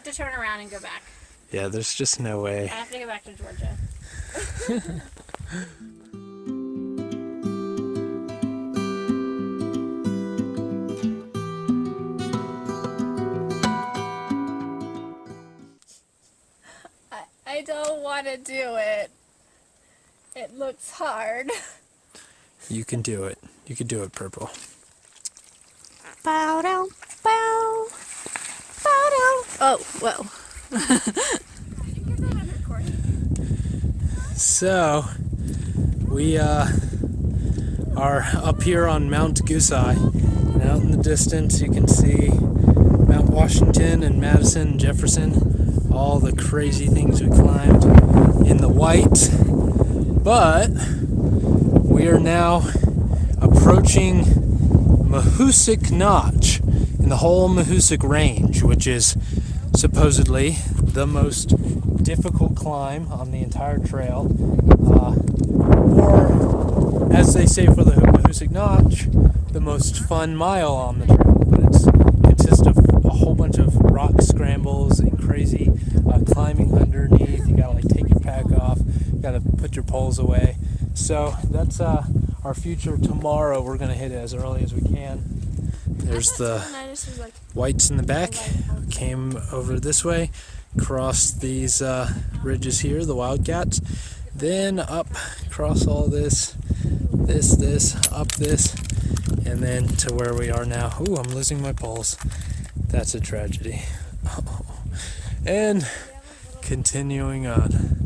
to turn around and go back. Yeah, there's just no way. I have to go back to Georgia. I don't want to do it. It looks hard. You can do it. You can do it, Purple. Bow down, bow. Bow down. Oh, whoa. So, we are up here on Mount Gooseye, and out in the distance you can see Mount Washington and Madison and Jefferson, all the crazy things we climbed in the white. But we are now approaching Mahoosuc Notch in the whole Mahoosuc Range, which is supposedly the most difficult climb on the entire trail, or as they say for the Mahoosuc Notch, the most fun mile on the trail. But it consists of a whole bunch of rock scrambles and crazy climbing underneath. You gotta take your pack off, you gotta put your poles away. So that's our future tomorrow. We're gonna hit it as early as we can. There's the whites in the back. Came over this way, crossed these ridges here, the Wildcats, then up, across all this, up this, and then to where we are now. Ooh, I'm losing my poles. That's a tragedy. And continuing on.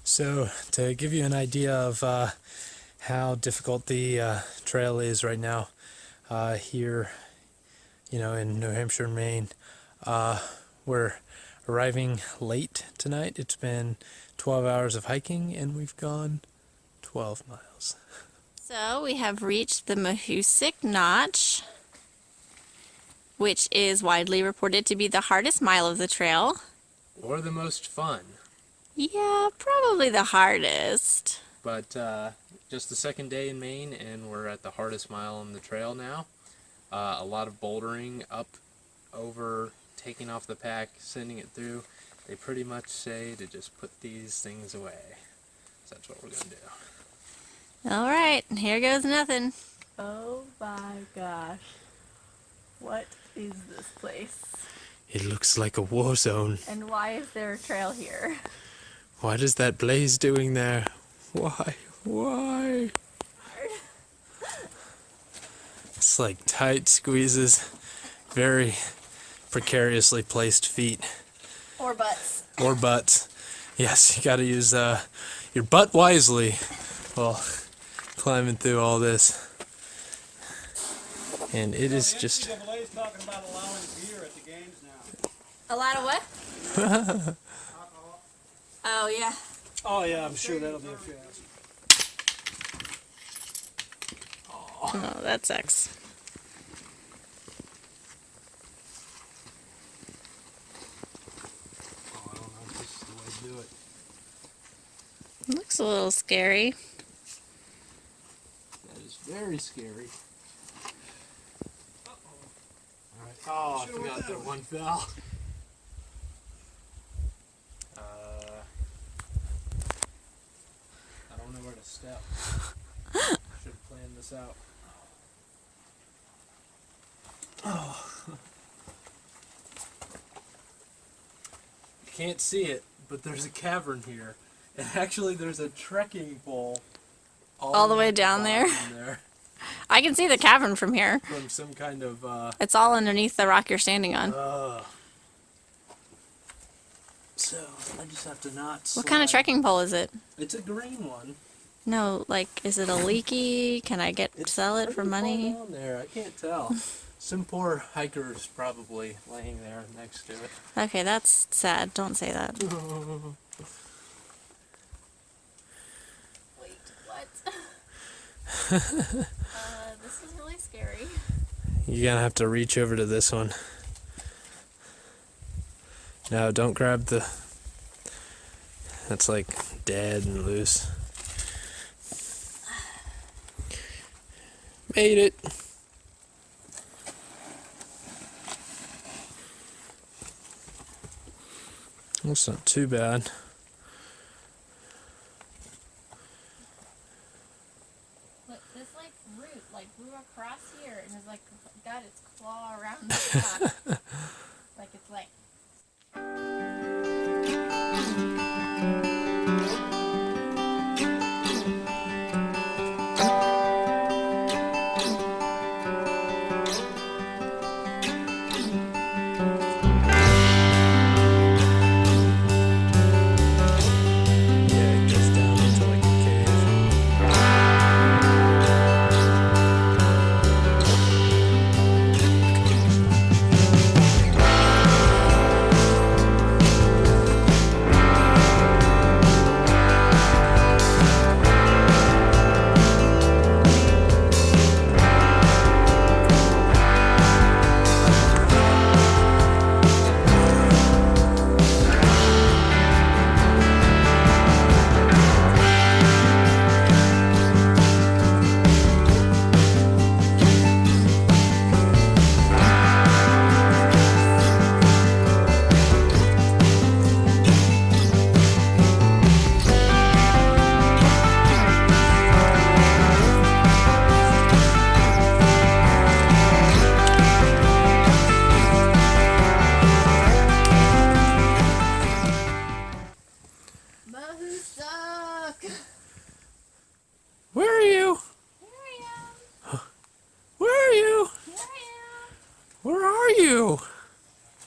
So to give you an idea of how difficult the trail is right now here, in New Hampshire and Maine, we're arriving late tonight. It's been 12 hours of hiking and we've gone 12 miles. So we have reached the Mahoosuc Notch, which is widely reported to be the hardest mile of the trail. Or the most fun. Yeah, probably the hardest. But just the second day in Maine, and we're at the hardest mile on the trail now. A lot of bouldering up, over, taking off the pack, sending it through. They pretty much say to just put these things away. So that's what we're going to do. All right, here goes nothing. Oh my gosh. What is this place? It looks like a war zone. And why is there a trail here? What is that blaze doing there? Why? Why? It's like tight squeezes, very precariously placed feet. Or butts. Or butts. Yes, you gotta use your butt wisely while climbing through all this. And it is just... NCAA's talking about allowing beer at the games now. A lot of what? Alcohol. Oh, yeah. Oh yeah, I'm sure that'll be a fiasco. Oh, that sucks. Oh, I don't know if this is the way to do it. Looks a little scary. That is very scary. Alright. Oh, I forgot that one fell. I don't know where to step. Should have planned this out. Oh. You can't see it, but there's a cavern here. And actually there's a trekking pole All the way down there? I can see the cavern from here. From some kind of It's all underneath the rock you're standing on. so I just have to not What kind of slide. trekking pole is it? It's a green one. No, like, is it a leaky? Can I sell it for pretty far money? down there. I can't tell. Some poor hiker's probably laying there next to it. Okay, that's sad. Don't say that. Wait, what? This is really scary. You're gonna have to reach over to this one. No, don't grab the... That's like dead and loose. Made it. That's not too bad. Look, this like root grew across here and has like got its claw around the rock. Like it's like. Yeah, it goes down into like a cave. Mahoosuc! Where are you? Here I am! Where are you? Here I Where are you? am!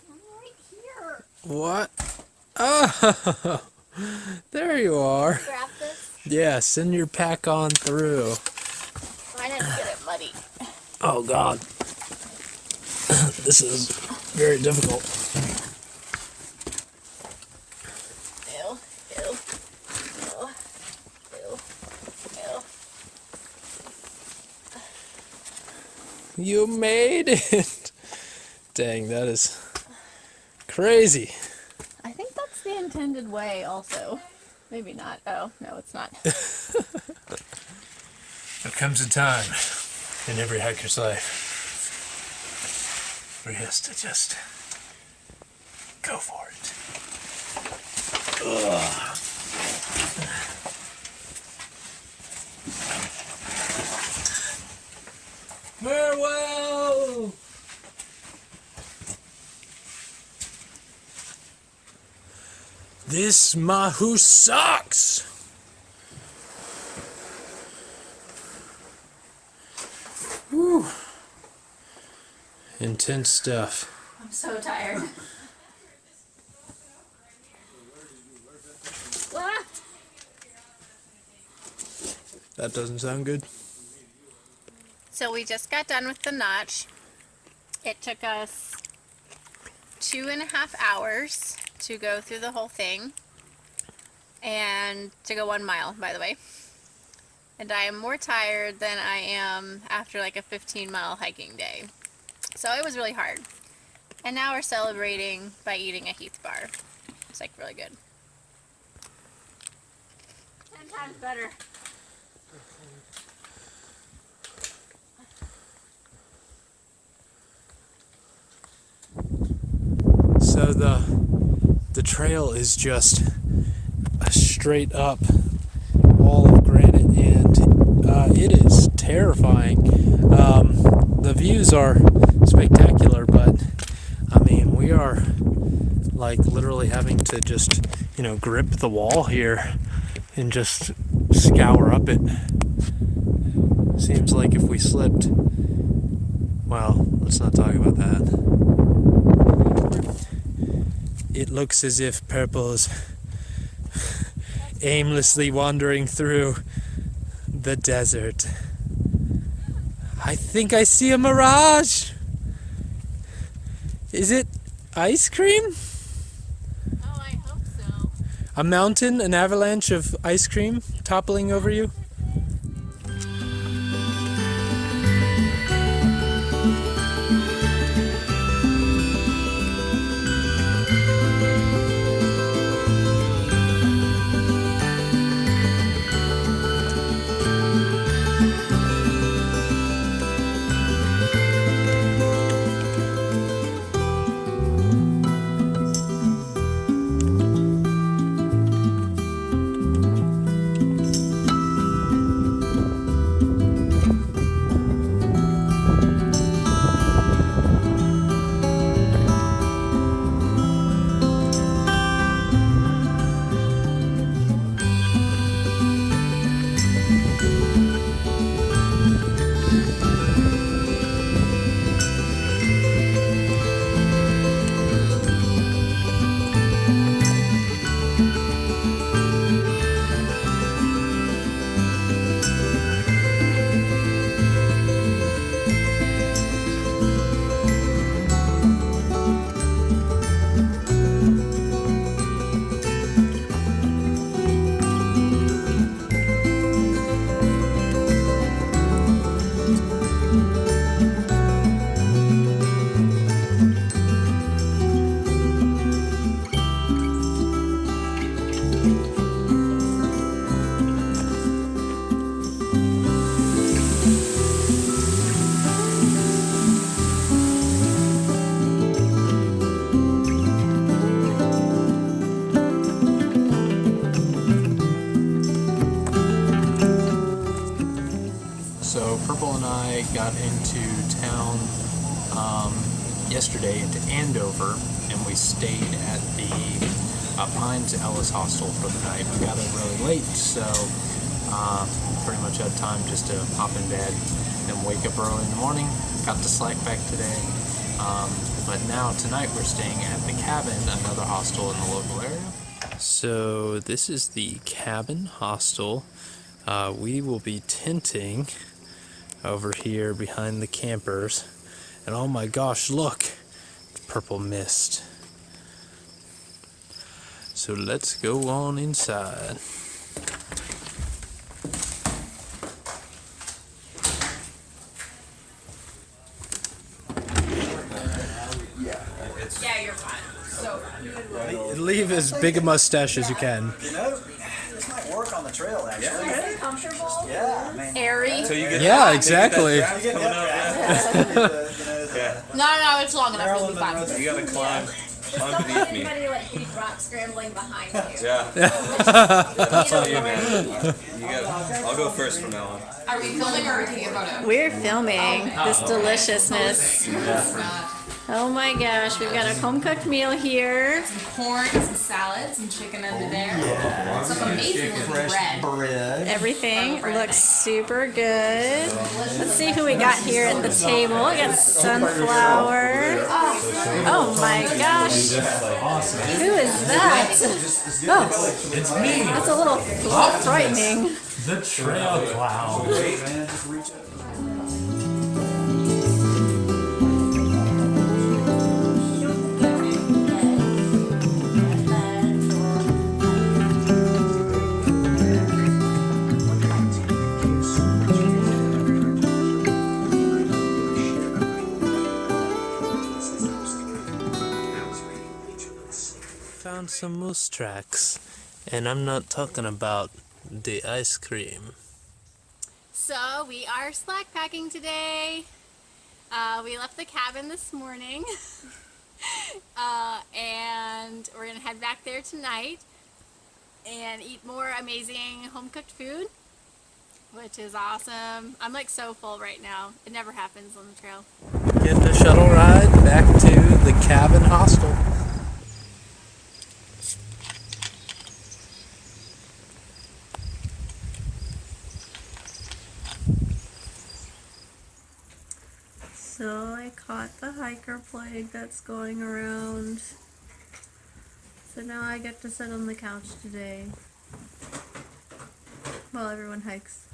I'm right here! What? Oh, there you are. Grab this. Yeah, send your pack on through. I didn't get it muddy. Oh God, this is very difficult. Ew, ew, ew, ew. You made it. Dang, that is crazy. I think that's the intended way also. Maybe not. Oh, no, it's not. There comes a time in every hiker's life where he has to just go for it. Ugh. Farewell! This Mahoosuc! Whew. Intense stuff. I'm so tired. Ah! That doesn't sound good. So we just got done with the notch. It took us 2.5 hours to go through the whole thing. And to go 1 mile, by the way. And I am more tired than I am after like a 15-mile hiking day. So it was really hard. And now we're celebrating by eating a Heath bar. It's like really good. 10 times better. So the trail is just a straight up wall of granite, and it is terrifying. The views are spectacular, but I mean we are like literally having to just, grip the wall here and just scour up it. Seems like if we slipped, well, let's not talk about that. It looks as if Purple's aimlessly wandering through the desert. I think I see a mirage. Is it ice cream? Oh, I hope so. A mountain, an avalanche of ice cream toppling over you? So Purple and I got into town yesterday into Andover, and we stayed at the Pines Ellis Hostel for the night. We got in really late, so pretty much had time just to hop in bed and wake up early in the morning. Got to slack back today, but now tonight we're staying at the Cabin, another hostel in the local area. So this is the Cabin Hostel. We will be tenting over here behind the campers, and oh my gosh, look, purple mist. So let's go on inside. Yeah, you're fine. So, Leave as big a mustache as you can. You know, this might work on the trail, actually. is it comfortable? Yeah, I mean, Airy. So you get Yeah, exactly. you get No, it's long enough. You'll be fine. you gotta climb Don't let underneath me. anybody like keep rock scrambling behind you. Yeah. That's on you, man. You gotta. I'll go first from now on. Are we filming or are we taking a photo? We're filming this deliciousness. Oh my gosh, we've got a home cooked meal here. Some corn, some salad, some chicken under there. Some amazing looking bread. Everything looks super good. Let's see who we got here at the table. We got sunflower. Oh my gosh. Who is that? Oh, It's me, that's a little frightening. the Trail Clown. Found some moose tracks, and I'm not talking about the ice cream. So we are slack packing today. We left the cabin this morning. And we're gonna head back there tonight and eat more amazing home cooked food, which is awesome. I'm like so full right now. It never happens on the trail. Getting a shuttle ride back to the Cabin Hostel. So I caught the hiker plague that's going around. So now I get to sit on the couch today while everyone hikes.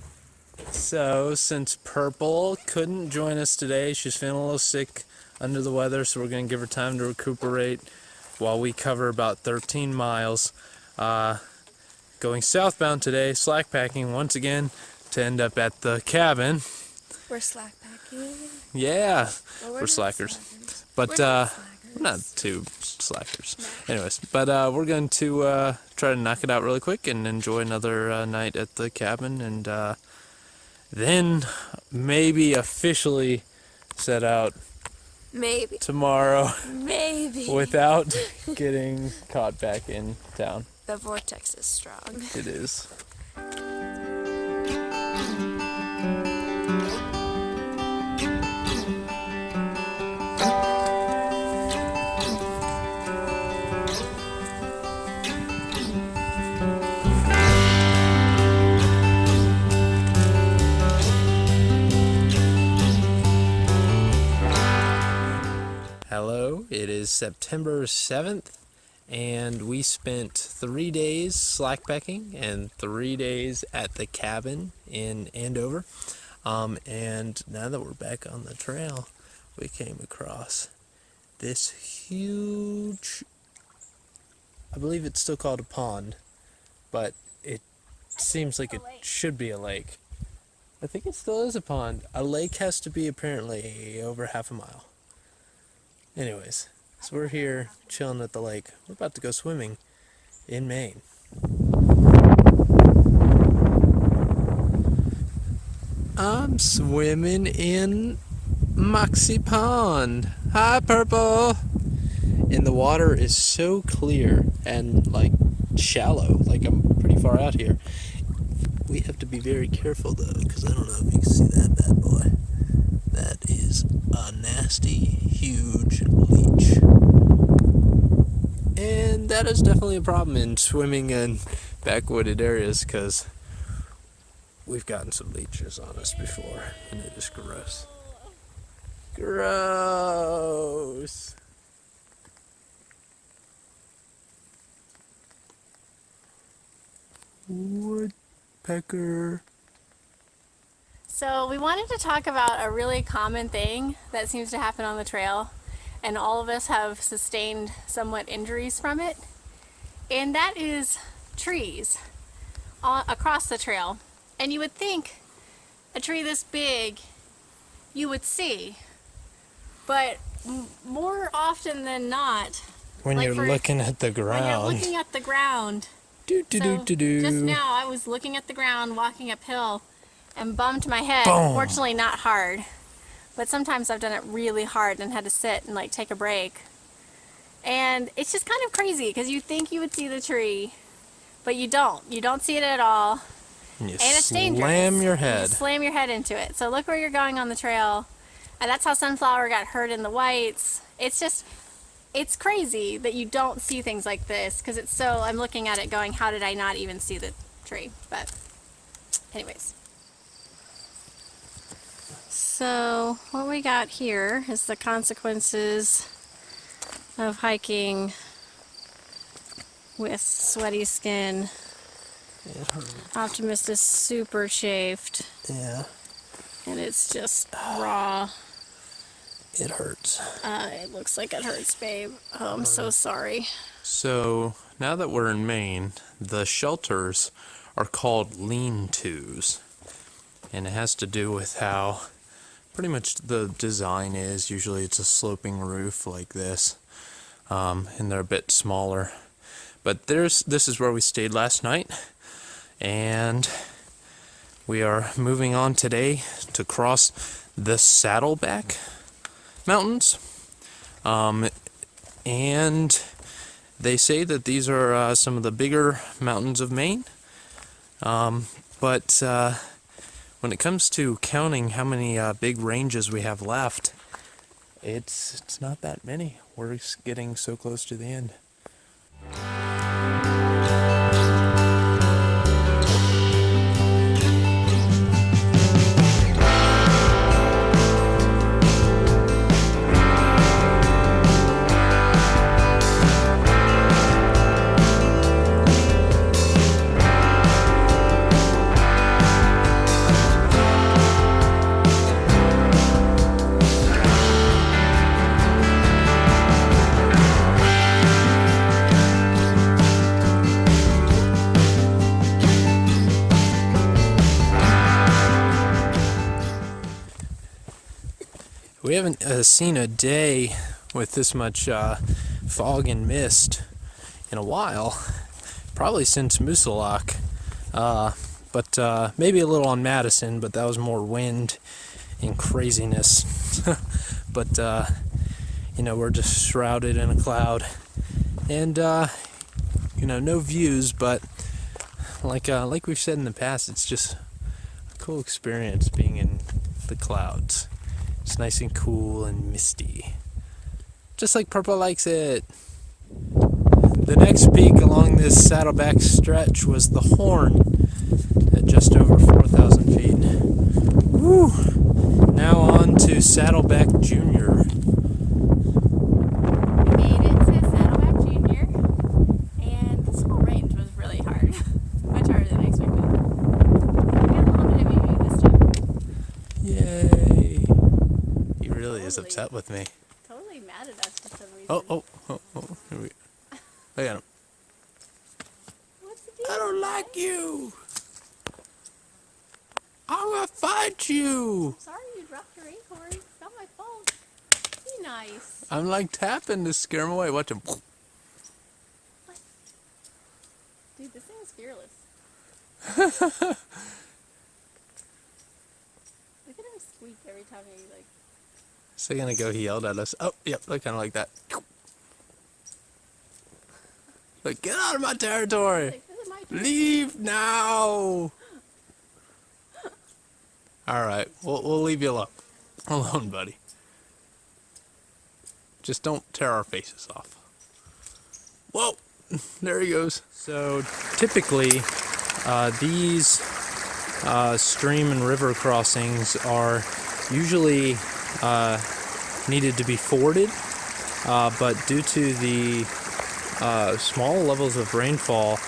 So, since Purple couldn't join us today, she's feeling a little sick under the weather, so we're going to give her time to recuperate while we cover about 13 miles. Going southbound today, slack packing once again to end up at the cabin. We're slack packing. Yeah, Well, we're slackers. But We're not too slackers. Anyways, but we're going to try to knock it out really quick and enjoy another night at the cabin, and then maybe officially set out Maybe. tomorrow Maybe. without getting caught back in town. The vortex is strong. It is. Hello, it is September 7th, and we spent 3 days slackpacking and 3 days at the cabin in Andover. And now that we're back on the trail, we came across this huge, I believe it's still called a pond, but it seems like it should be a lake. I think it still is a pond. A lake has to be apparently over half a mile. Anyways, so we're here chilling at the lake. We're about to go swimming in Maine. I'm swimming in Moxy Pond. Hi, Purple. And the water is so clear and like shallow. Like I'm pretty far out here. We have to be very careful though, because I don't know if you can see that bad boy. That is a nasty, huge leech. And that is definitely a problem in swimming in backwooded areas, because we've gotten some leeches on us before, and it is gross. Gross. Woodpecker. So we wanted to talk about a really common thing that seems to happen on the trail, and all of us have sustained somewhat injuries from it, and that is trees across the trail. And you would think a tree this big you would see, but more often than not, When like you're looking at the ground. when you're looking at the ground. Do, do, do, do, do. Just now I was looking at the ground walking uphill and bumped my head. Boom. Fortunately not hard, but sometimes I've done it really hard and had to sit and like take a break. And it's just kind of crazy because you think you would see the tree, but you don't. You don't see it at all. And you And it's dangerous. slam your You head. slam your head into it. So look where you're going on the trail. And that's how Sunflower got hurt in the whites. It's crazy that you don't see things like this, because it's so, I'm looking at it going, how did I not even see the tree? But anyways. So what we got here is the consequences of hiking with sweaty skin. It hurt. Optimist is super chafed, Yeah, and it's just raw. it hurts. It looks like it hurts, babe. Oh, I'm so sorry. So now that we're in Maine, the shelters are called lean-tos, and it has to do with how pretty much the design is. Usually it's a sloping roof like this, and they're a bit smaller. But this is where we stayed last night, and we are moving on today to cross the Saddleback Mountains, and they say that these are some of the bigger mountains of Maine, but when it comes to counting how many big ranges we have left, it's not that many. We're getting so close to the end. We haven't seen a day with this much fog and mist in a while, probably since Mahoosuc. But maybe a little on Madison, but that was more wind and craziness. But we're just shrouded in a cloud, and no views. But like we've said in the past, it's just a cool experience being in the clouds. It's nice and cool and misty, just like Purple likes it. The next peak along this Saddleback stretch was the Horn at just over 4,000 feet. Woo! Now on to Saddleback Junior. We made it to Saddleback Junior, and this whole range was really hard. Much harder than I expected. We got a little bit of view this time. Yay! He really is upset with me. Totally mad at us for some reason. Oh. Here we go. Look at him. What's the deal? I don't like you! I'm gonna fight you! Sorry you dropped your acorn. It's not my fault. Be nice. I'm like tapping to scare him away. Watch him. Dude, this thing is fearless. Look at him squeak every time he like. So gonna go, he yelled at us. Oh, yep, look kinda like that. Like, get out of my territory! Like, this is my turn. Leave now! Alright, we'll leave you alone, buddy. Just don't tear our faces off. Whoa! There he goes. So, typically, these stream and river crossings are usually needed to be forded, but due to the small levels of rainfall,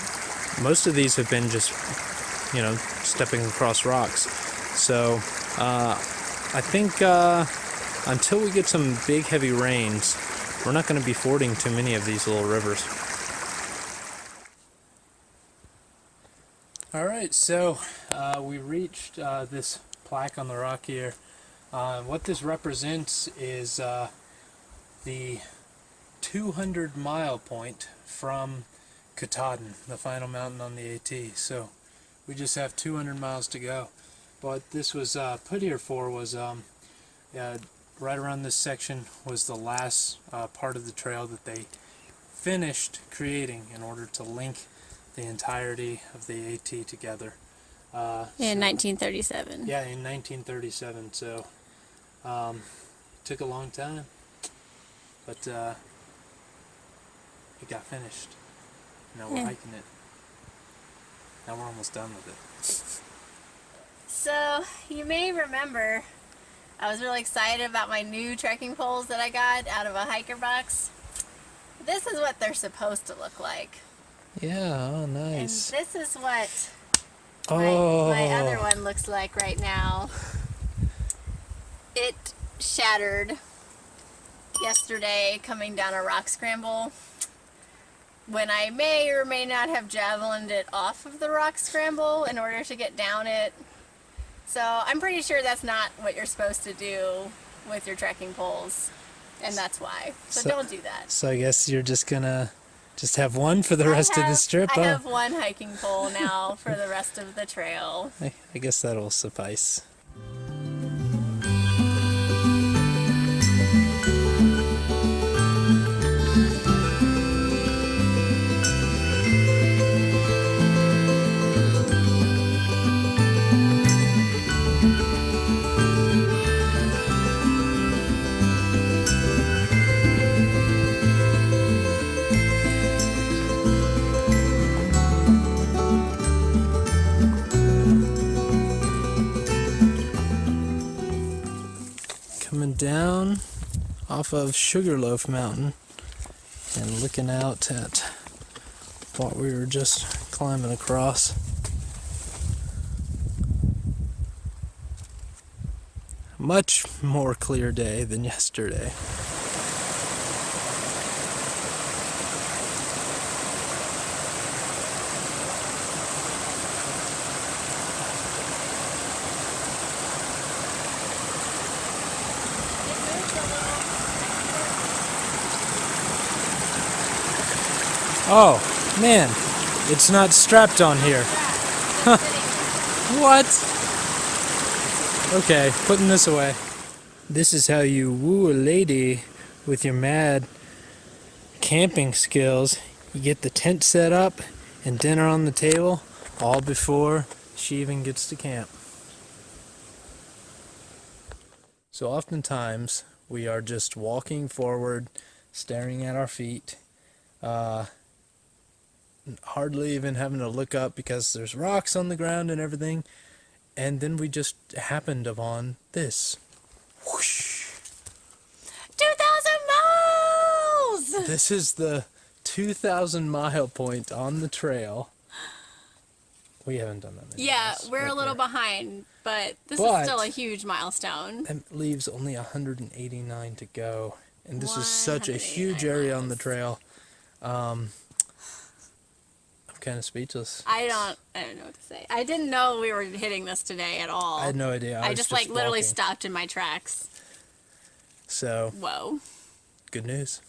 most of these have been just, stepping across rocks. So, I think until we get some big heavy rains, we're not going to be fording too many of these little rivers. Alright, so we reached this plaque on the rock here. What this represents is the 200-mile point from Katahdin, the final mountain on the AT. So we just have 200 miles to go. What this was put here for was right around this section was the last part of the trail that they finished creating in order to link the entirety of the AT together. In 1937. Yeah, in 1937. So it took a long time, but it got finished. Now we're hiking it. Now we're almost done with it. So, you may remember I was really excited about my new trekking poles that I got out of a hiker box. This is what they're supposed to look like. Yeah, oh nice. And this is what Oh. my other one looks like right now. It shattered yesterday coming down a rock scramble when I may or may not have javelined it off of the rock scramble in order to get down it. So I'm pretty sure that's not what you're supposed to do with your trekking poles, and that's why. So don't do that. So I guess you're just gonna have one for the rest of this trip, I huh? have one hiking pole now for the rest of the trail. I guess that'll suffice. Coming down off of Sugarloaf Mountain and looking out at what we were just climbing across. Much more clear day than yesterday. It Oh, man. It's not strapped on here. What? Okay, putting this away. This is how you woo a lady with your mad camping skills. You get the tent set up and dinner on the table all before she even gets to camp. So oftentimes we are just walking forward, staring at our feet, hardly even having to look up because there's rocks on the ground and everything, and then we just happened upon this. Whoosh. 2,000 miles! This is the 2,000 mile point on the trail. We haven't done that many Yeah, miles, we're a but little behind, but this But- is still a huge milestone. That leaves only 189 to go, and this is such a huge 189 area on the miles. trail. I'm kind of speechless. I don't know what to say. I didn't know we were hitting this today at all. I had no idea. I was just like literally walking. stopped in my tracks. So, Whoa. good news.